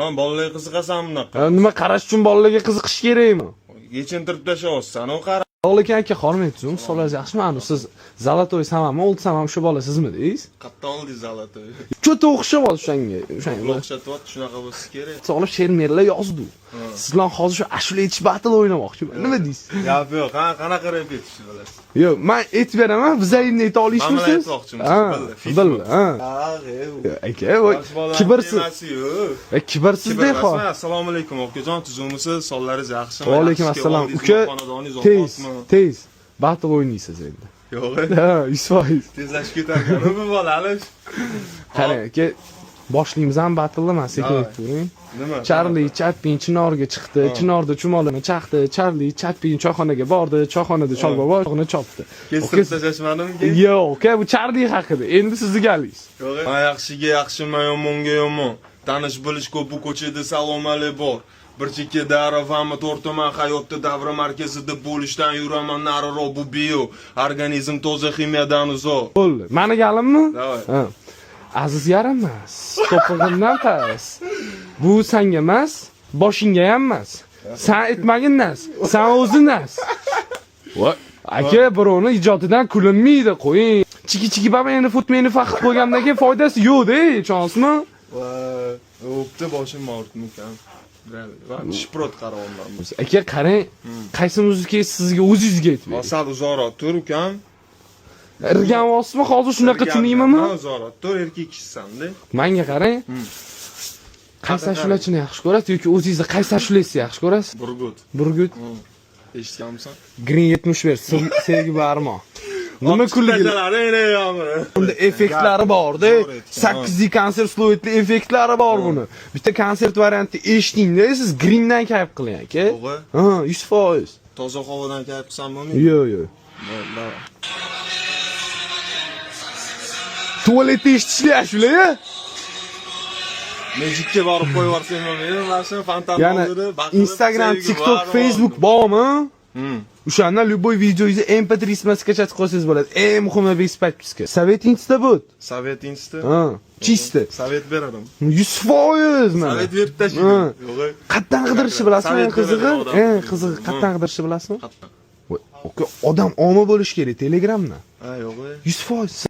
Ha, bolalarga qiziqasan bunaqa. Nima qarash uchun bolalarga qiziqish kerakmi? Yechintirib tashlayapsan, u qara. Lekin aka hormaysiz, misollaringiz yaxshimi? Anu siz Zalatoy samami, o'ldi samam shu bola sizmi deysiz? Qatdan oldingiz Zalatoy. Cho'ta o'xshab o'shanga. O'xshatyapti, shunaqa bo'lsa kerak. Sog'lab she'r-merlar yozdi. Sizlar hozir shu ashula aytish battle o'ynamoqchiman. Nima deysiz? Yo'q, qanaqa rep etishni bilasiz? Yo'q, men aytib beraman, bizayni ayta olishmisiz? Ha, bil. Ha. Aka, voy, kibrsiz. Kibrsiz-da hol. Assalomu alaykum, okajon, tuzumisiz? Sonlaringiz yaxshimi? Va alaykum assalom. Uka, tez. Battle o'ynaysiz endi. Yo'q. Ha, 100%. Tezlashib ketarkan bu bolani. Qarang, aka, boshlaymiz ham battle'ni, men sekin aytib ko'ring. Nima? Charlie Chaplin Chinorga chiqdi, Chinorda chumolini chaqdi, Charlie Chaplin choyxonaga bordi, choyxonada Cholbobo og'ini chopdi. Kesib tashlashmadimki? Yo'q, aka, bu Charlie haqida. Endi sizni galingiz. Yo'q. Yaxshiga yaxshimi, yomonga yomon. Tanish bilish ko'p bu ko'chada salom-alik bor. Bir chekkada aravami to'rtaman hayotda davra markazida bo'lishdan yuraman nariroq bu bio. Organizm toza ximiyadan uzoq. Bo'ldi. Mani galimmi? Davay. Ha. Aziz yaramas, to'pig'imdan pas. Bu senga emas, boshingga ham emas. Sen aytmaginnas, sen o'zinnas. Voy, aka, birovni ijodidan kulinmaydi, qo'ying. Chiki babayni futmeni faqat qo'ygandan keyin foydasi yo'q-da, chonsmi? Voy, o'pti boshim og'ritdi ukam. Va shprot qaravondan. Aka, qarang, qaysi muzika sizga o'zingizga aytib bering. Sal uzoqroq tur ukam. Irgan vosmi hozir shunaqa tushunaymi? Uzoqroq tur, erkak kishisan-da. Menga qarang. Qaysi ashulachini yaxshi ko'rasiz yoki o'zingizni qaysi ashulangizni yaxshi ko'rasiz? Burgut. Eshitganmisan? Green 71 sevgi barmoq. Nima kulgilari? Unda effektlari bor-da. 8 konsert slovetli effektlari bor buni. Bitta konsert varianti eshitingda, siz Greendan kayf qiling aka. Ha, 100%. Toza havodan kayf qilsammi? Yo'q. Tualetda eshitishli ashula-ya. Magicga borib qo'yib yuborsam men mana shu fontan oldida baqirib Instagram, TikTok, Facebook bormi? O'shandan любой videoingizni MP3 smasga skачать qilsangiz bo'ladi. Eng muhimi без подписка. Sovetingiz-da bu. Sovetingiz-da? Ha, чисто. Sovet beradim. 100% mana. Sovet berib tashlaydi. Yo'q. Qatdan qidirishni bilasizmi? Qizig'i? Qizig'i qatdan qidirishni bilasizmi? Qatdan. Voy, odam omi bo'lish kerak Telegramdan. Ha, yo'q. 100%.